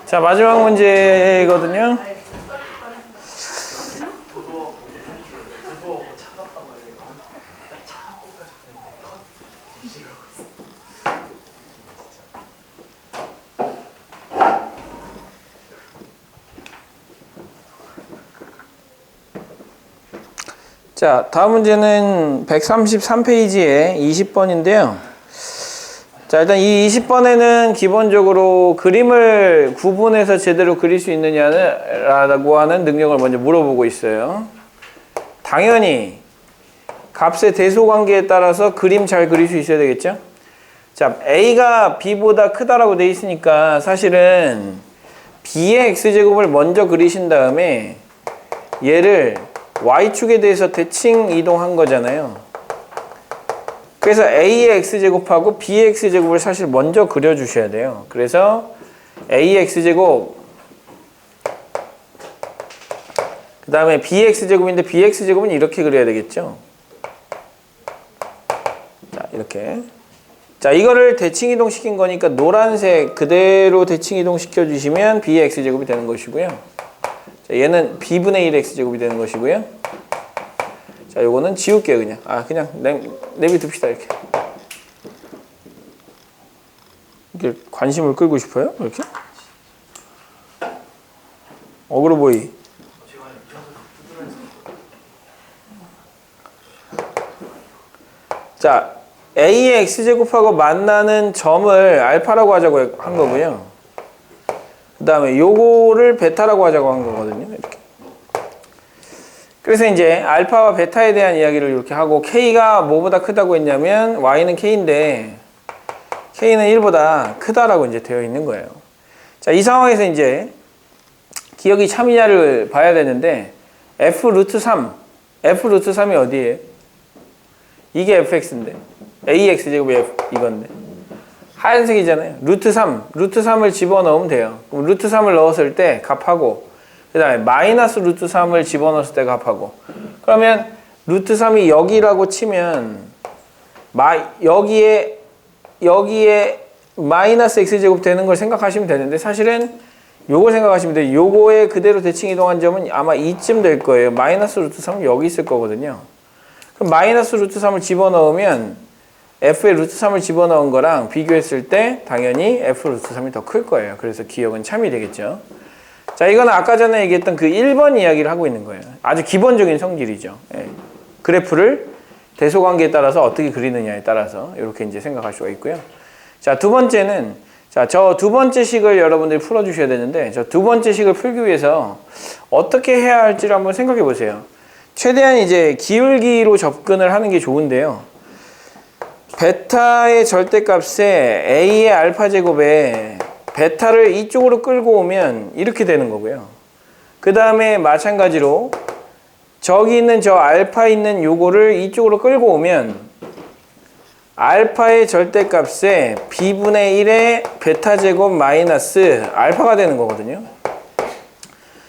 자, 마지막 문제거든요. 자, 다음 문제는 133페이지에 20번인데요. 자, 일단 이 20번에는 기본적으로 그림을 구분해서 제대로 그릴 수 있느냐라고 하는 능력을 먼저 물어보고 있어요. 당연히 값의 대소관계에 따라서 그림 잘 그릴 수 있어야 되겠죠? 자, A가 B보다 크다라고 돼 있으니까 사실은 B의 X제곱을 먼저 그리신 다음에 얘를 Y축에 대해서 대칭 이동한 거잖아요. 그래서 A의 X제곱하고 B의 X제곱을 사실 먼저 그려주셔야 돼요. 그래서 A의 X제곱, 그 다음에 B의 X제곱인데 B의 X제곱은 이렇게 그려야 되겠죠. 자, 이렇게. 자, 이거를 대칭 이동시킨 거니까 노란색 그대로 대칭 이동시켜 주시면 B의 X제곱이 되는 것이고요. 자, 얘는 B분의 1 X제곱이 되는 것이고요. 자, 요거는 지울게요, 그냥. 그냥 내비둡시다, 이렇게. 이렇게 관심을 끌고 싶어요? 이렇게? 어그로 보이. 자, A의 X제곱하고 만나는 점을 알파라고 하자고 한 거고요. 그 다음에 요거를 베타라고 하자고 한 거거든요, 이렇게. 그래서 이제 알파와 베타에 대한 이야기를 이렇게 하고 K가 뭐보다 크다고 했냐면 Y는 K인데 K는 1보다 크다라고 이제 되어 있는 거예요. 자, 이 상황에서 이제 기억이 참이냐를 봐야 되는데 F 루트 3, F 루트 3이 어디예요? 이게 fx인데 ax제곱이 이건데 하얀색이잖아요. 루트 3, 루트 3을 집어넣으면 돼요. 그럼 루트 3을 넣었을 때 값하고 그 다음에 마이너스 루트 3을 집어넣었을 때 값하고 그러면 루트 3이 여기라고 치면 여기에 마이너스 x제곱 되는 걸 생각하시면 되는데 사실은 요걸 생각하시면 돼요. 요거에 그대로 대칭 이동한 점은 아마 이쯤 될 거예요. 마이너스 루트 3은 여기 있을 거거든요. 그럼 마이너스 루트 3을 집어넣으면 f의 루트 3을 집어넣은 거랑 비교했을 때 당연히 f 루트 3이 더 클 거예요. 그래서 기억은 참이 되겠죠. 자, 이거는 아까 전에 얘기했던 그 1번 이야기를 하고 있는 거예요. 아주 기본적인 성질이죠. 예. 그래프를 대소관계에 따라서 어떻게 그리느냐에 따라서 이렇게 이제 생각할 수가 있고요. 자, 두 번째는 저 두 번째 식을 여러분들이 풀어주셔야 되는데 저 두 번째 식을 풀기 위해서 어떻게 해야 할지를 한번 생각해 보세요. 최대한 이제 기울기로 접근을 하는 게 좋은데요. 베타의 절대값에 A의 알파 제곱에 베타를 이쪽으로 끌고 오면 이렇게 되는 거고요. 그 다음에 마찬가지로 저기 있는 저 알파 있는 요거를 이쪽으로 끌고 오면 알파의 절대값에 B분의 1의 베타 제곱 마이너스 알파가 되는 거거든요.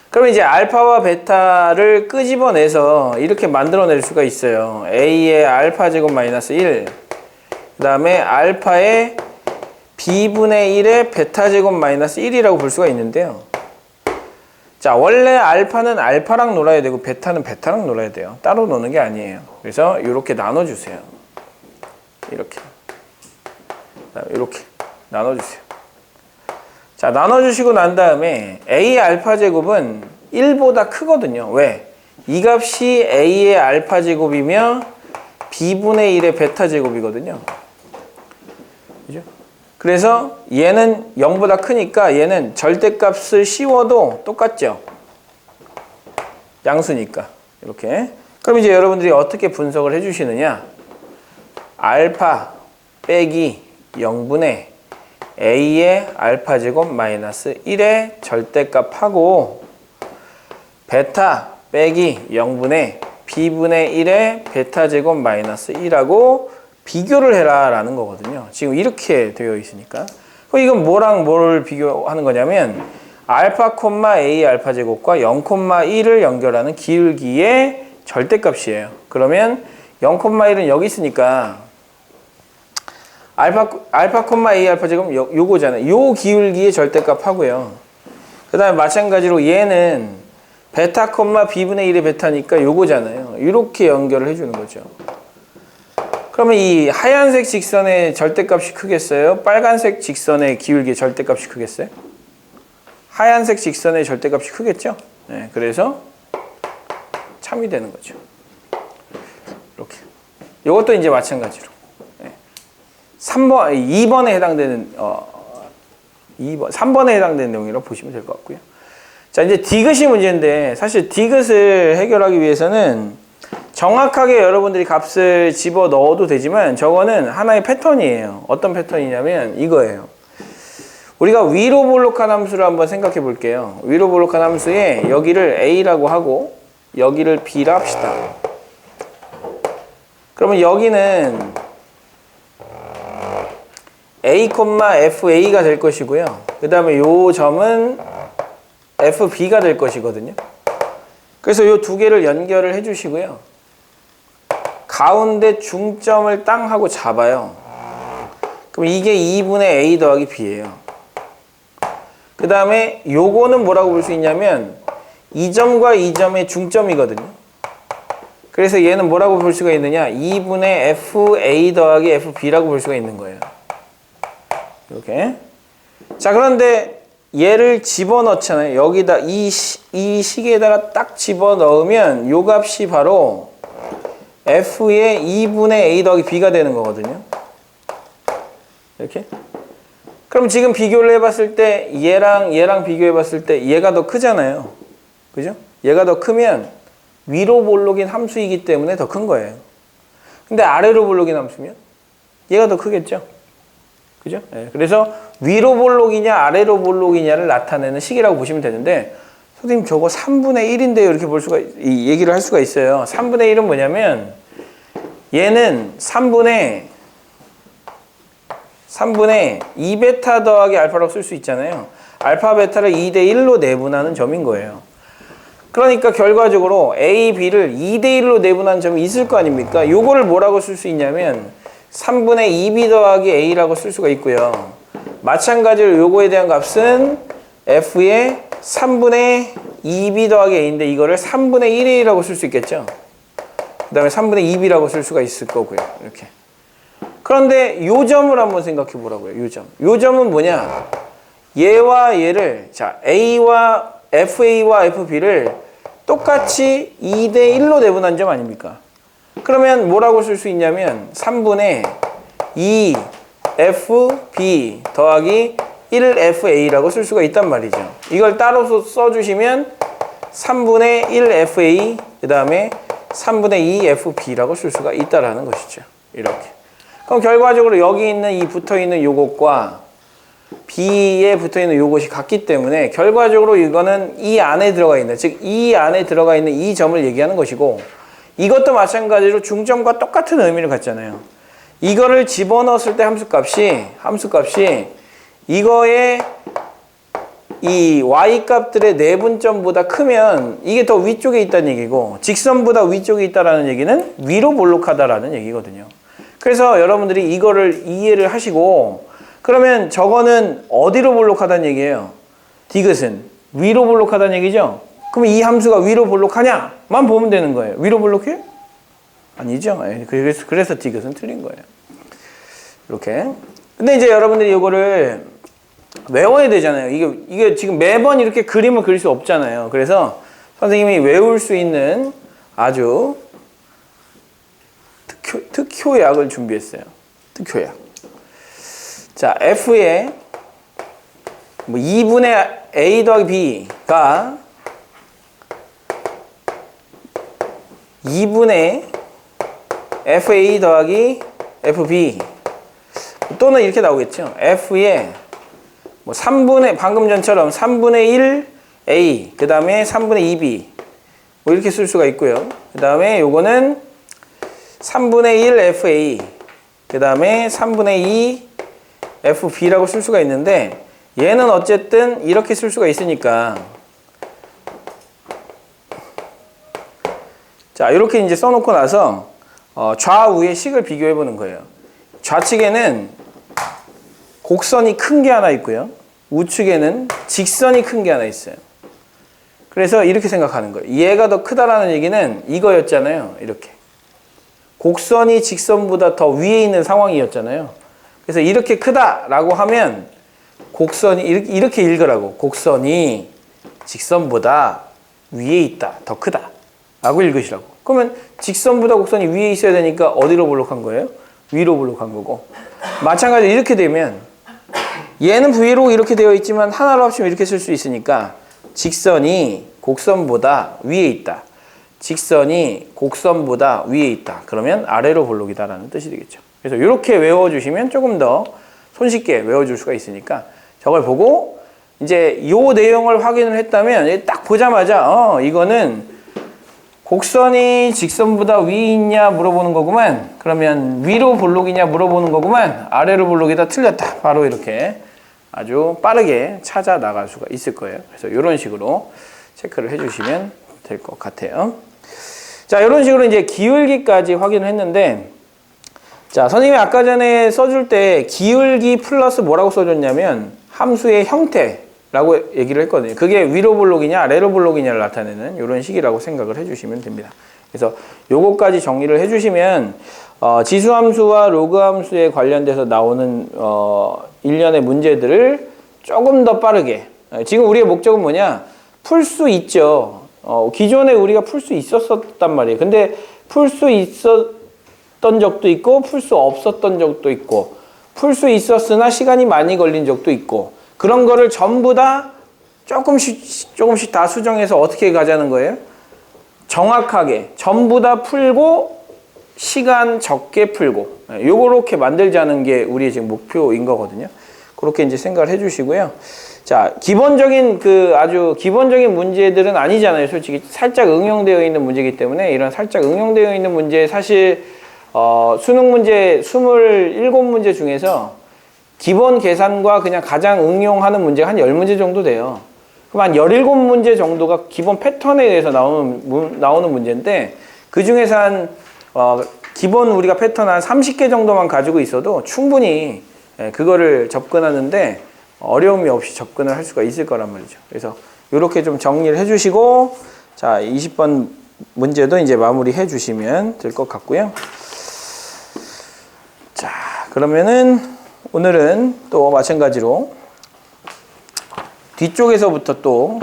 그럼 이제 알파와 베타를 끄집어내서 이렇게 만들어낼 수가 있어요. A의 알파 제곱 마이너스 1, 그 다음에 알파의 B분의 1의 베타 제곱 마이너스 1이라고 볼 수가 있는데요. 자, 원래 알파는 알파랑 놀아야 되고 베타는 베타랑 놀아야 돼요. 따로 노는 게 아니에요. 그래서 이렇게 나눠주세요. 이렇게 나눠주세요. 자, 나눠주시고 난 다음에 A 알파 제곱은 1보다 크거든요. 왜? 이 값이 A의 알파 제곱이며 B분의 1의 베타 제곱이거든요. 그죠? 그래서 얘는 0보다 크니까 얘는 절대값을 씌워도 똑같죠. 양수니까. 이렇게. 그럼 이제 여러분들이 어떻게 분석을 해주시느냐? 알파 빼기 0분의 A의 알파 제곱 마이너스 1의 절대값하고 베타 빼기 0분의 B분의 1의 베타 제곱 마이너스 1하고 비교를 해라 라는 거거든요. 지금 이렇게 되어 있으니까. 이건 뭐랑 뭘 비교하는 거냐면 알파 콤마 A 알파 제곱과 0,1을 연결하는 기울기의 절대값이에요. 그러면 0,1은 여기 있으니까 알파 콤마 A 알파 제곱 요거잖아요. 요 기울기의 절대값 하고요. 그 다음에 마찬가지로 얘는 베타 콤마 B분의 1의 베타니까 요거잖아요. 이렇게 연결을 해주는 거죠. 그러면 이 하얀색 직선의 절대값이 크겠어요? 빨간색 직선의 기울기의 절대값이 크겠어요? 하얀색 직선의 절대값이 크겠죠? 네, 그래서 참이 되는 거죠. 이렇게. 이것도 이제 마찬가지로. 네. 2번에 해당되는, 3번에 해당되는 내용이라고 보시면 될 것 같고요. 자, 이제 디귿이 문제인데, 사실 디귿을 해결하기 위해서는 정확하게 여러분들이 값을 집어 넣어도 되지만 저거는 하나의 패턴이에요. 어떤 패턴이냐면 이거예요. 우리가 위로 볼록한 함수를 한번 생각해 볼게요. 위로 볼록한 함수에 여기를 A라고 하고 여기를 B라 합시다. 그러면 여기는 A, FA가 될 것이고요. 그 다음에 요 점은 FB가 될 것이거든요. 그래서 요 두 개를 연결을 해 주시고요. 가운데 중점을 땅 하고 잡아요. 그럼 이게 2분의 A 더하기 B예요. 그 다음에 요거는 뭐라고 볼 수 있냐면 이 점과 이 점의 중점이거든요. 그래서 얘는 뭐라고 볼 수가 있느냐? 2분의 FA 더하기 FB라고 볼 수가 있는 거예요. 이렇게. 자, 그런데 얘를 집어넣잖아요. 여기다 이 식에다가 딱 집어넣으면 요 값이 바로 F의 2분의 A 더하기 B가 되는 거거든요. 이렇게. 그럼 지금 비교를 해봤을 때 얘랑 비교해봤을 때 얘가 더 크잖아요. 그죠? 얘가 더 크면 위로 볼록인 함수이기 때문에 더 큰 거예요. 근데 아래로 볼록인 함수면 얘가 더 크겠죠? 그죠? 네. 그래서 위로 볼록이냐 아래로 볼록이냐를 나타내는 식이라고 보시면 되는데 선생님 저거 3분의 1인데요 이렇게 볼 수가 얘기를 할 수가 있어요. 3분의 1은 뭐냐면 얘는 3분의 2베타 더하기 알파라고 쓸 수 있잖아요. 알파 베타를 2대 1로 내분하는 점인 거예요. 그러니까 결과적으로 A, B를 2대 1로 내분하는 점이 있을 거 아닙니까? 요거를 뭐라고 쓸 수 있냐면 3분의 2B 더하기 A라고 쓸 수가 있고요. 마찬가지로 요거에 대한 값은 F의 3분의 2B 더하기 A인데 이거를 3분의 1 A라고 쓸 수 있겠죠. 그 다음에 3분의 2B라고 쓸 수가 있을 거고요. 이렇게. 그런데 요 점을 한번 생각해 보라고요. 요 점. 요 점은 뭐냐? 얘와 얘를 자 A와 FA와 FB를 똑같이 2대 1로 내분한 점 아닙니까? 그러면 뭐라고 쓸 수 있냐면 3분의 2FB 더하기 1FA라고 쓸 수가 있단 말이죠. 이걸 따로 써주시면 3분의 1FA 그 다음에 3분의 2FB라고 쓸 수가 있다라는 것이죠. 이렇게. 그럼 결과적으로 여기 있는 이 붙어있는 요것과 B에 붙어있는 요것이 같기 때문에 결과적으로 이거는 이 안에 들어가 있는 즉 이 안에 들어가 있는 이 점을 얘기하는 것이고 이것도 마찬가지로 중점과 똑같은 의미를 갖잖아요. 이거를 집어넣었을 때 함수값이 이거의 이 y값들의 내분점보다 크면 이게 더 위쪽에 있다는 얘기고 직선보다 위쪽에 있다는 얘기는 위로 볼록하다라는 얘기거든요. 그래서 여러분들이 이거를 이해를 하시고 그러면 저거는 어디로 볼록하다는 얘기예요? 디귿은 위로 볼록하다는 얘기죠? 그럼 이 함수가 위로 볼록하냐만 보면 되는 거예요. 위로 볼록해? 아니죠. 그래서 디귿은 틀린 거예요. 이렇게. 근데 이제 여러분들이 이거를 외워야 되잖아요. 이게 지금 매번 이렇게 그림을 그릴 수 없잖아요. 그래서 선생님이 외울 수 있는 아주 특효약을 준비했어요. 특효약. 자, F의 2분의 A 더하기 B가 2분의 FA 더하기 FB 또는 이렇게 나오겠죠. F의 3분의 방금 전처럼 3분의 1 A 그 다음에 3분의 2B 이렇게 쓸 수가 있고요. 그 다음에 요거는 3분의 1 FA 그 다음에 3분의 2 FB라고 쓸 수가 있는데 얘는 어쨌든 이렇게 쓸 수가 있으니까 자 이렇게 이제 써놓고 나서 좌우의 식을 비교해 보는 거예요. 좌측에는 곡선이 큰 게 하나 있고요. 우측에는 직선이 큰 게 하나 있어요. 그래서 이렇게 생각하는 거예요. 얘가 더 크다라는 얘기는 이거였잖아요. 이렇게. 곡선이 직선보다 더 위에 있는 상황이었잖아요. 그래서 이렇게 크다라고 하면 곡선이 이렇게 읽으라고. 곡선이 직선보다 위에 있다. 더 크다. 라고 읽으시라고. 그러면 직선보다 곡선이 위에 있어야 되니까 어디로 볼록한 거예요? 위로 볼록한 거고. 마찬가지로 이렇게 되면 얘는 위로 이렇게 되어 있지만 하나로 합치면 이렇게 쓸 수 있으니까 직선이 곡선보다 위에 있다. 직선이 곡선보다 위에 있다. 그러면 아래로 볼록이다라는 뜻이 되겠죠. 그래서 이렇게 외워주시면 조금 더 손쉽게 외워줄 수가 있으니까 저걸 보고 이제 이 내용을 확인을 했다면 딱 보자마자 이거는 곡선이 직선보다 위에 있냐 물어보는 거구만. 그러면 위로 볼록이냐 물어보는 거구만. 아래로 볼록이다. 틀렸다. 바로 이렇게 아주 빠르게 찾아 나갈 수가 있을 거예요. 그래서 이런 식으로 체크를 해주시면 될 것 같아요. 자, 이런 식으로 이제 기울기까지 확인을 했는데, 자, 선생님이 아까 전에 써줄 때 기울기 플러스 뭐라고 써줬냐면 함수의 형태라고 얘기를 했거든요. 그게 위로 볼록이냐 아래로 볼록이냐를 나타내는 이런 식이라고 생각을 해주시면 됩니다. 그래서 요거까지 정리를 해주시면 지수함수와 로그함수에 관련돼서 나오는 일련의 문제들을 조금 더 빠르게, 지금 우리의 목적은 뭐냐? 풀 수 있죠. 기존에 우리가 풀 수 있었단 말이에요. 근데 풀 수 있었던 적도 있고 풀 수 없었던 적도 있고 풀 수 있었으나 시간이 많이 걸린 적도 있고 그런 거를 전부 다 조금씩 다 수정해서 어떻게 가자는 거예요? 정확하게 전부 다 풀고 시간 적게 풀고 요렇게 만들자는 게 우리의 지금 목표인 거거든요. 그렇게 이제 생각을 해주시고요. 자, 기본적인 아주 기본적인 문제들은 아니잖아요. 솔직히 살짝 응용되어 있는 문제이기 때문에 이런 살짝 응용되어 있는 문제 사실 수능 문제 27문제 중에서 기본 계산과 그냥 가장 응용하는 문제가 한 10문제 정도 돼요. 그럼 한 17문제 정도가 기본 패턴에 의해서 나오는 문제인데 그 중에서 한 기본 우리가 패턴 한 30개 정도만 가지고 있어도 충분히 그거를 접근하는데 어려움이 없이 접근을 할 수가 있을 거란 말이죠. 그래서 이렇게 좀 정리를 해주시고 자 20번 문제도 이제 마무리해 주시면 될 것 같고요. 자 그러면은 오늘은 또 마찬가지로 뒤쪽에서부터 또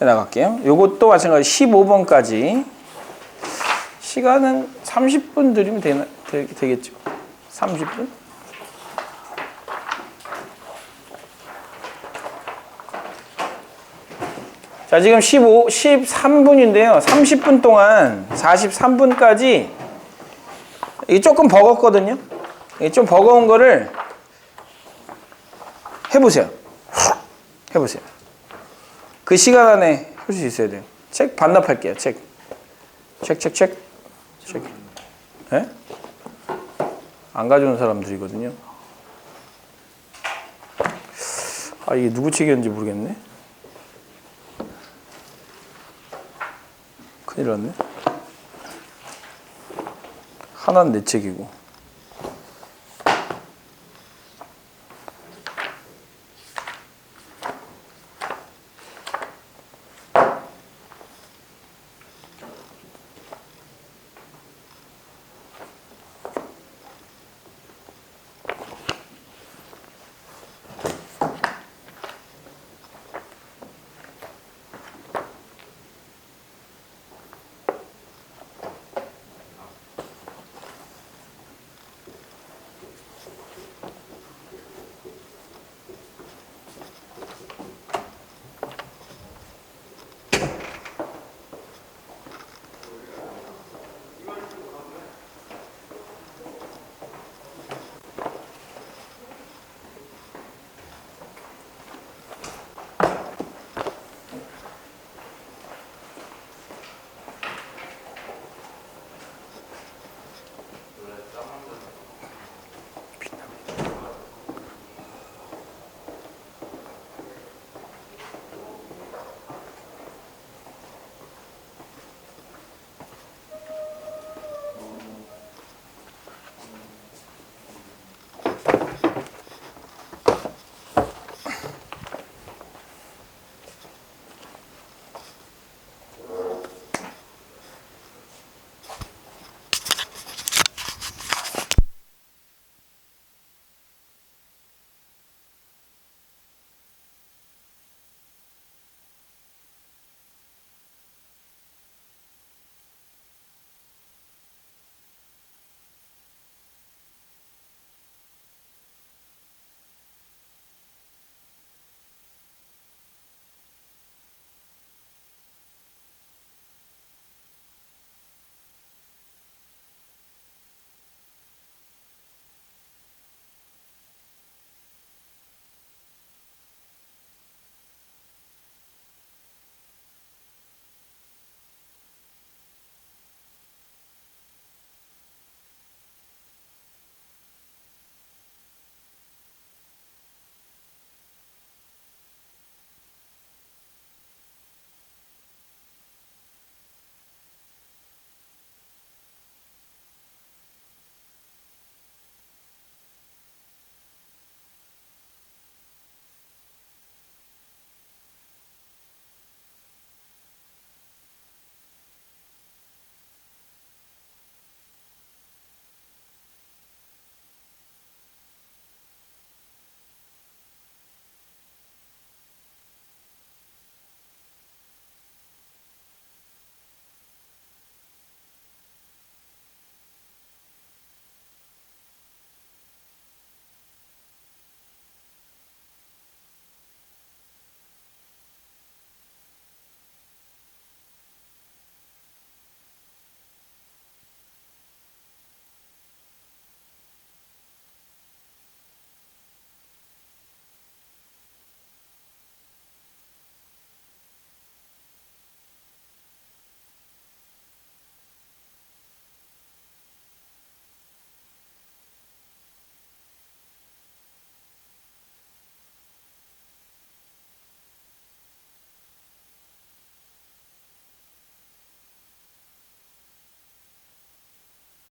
해나갈게요. 요것도 마찬가지 15번까지 시간은 30분 드리면 되겠죠. 30분? 자, 지금 13분인데요. 30분 동안 43분까지 이게 조금 버겁거든요. 이게 좀 버거운 거를 해보세요. 해보세요. 그 시간 안에 할 수 있어야 돼요. 책 반납할게요. 책. 예? 안 가져온 사람들이거든요. 아, 이게 누구 책이었는지 모르겠네. 큰일 났네. 하나는 내 책이고.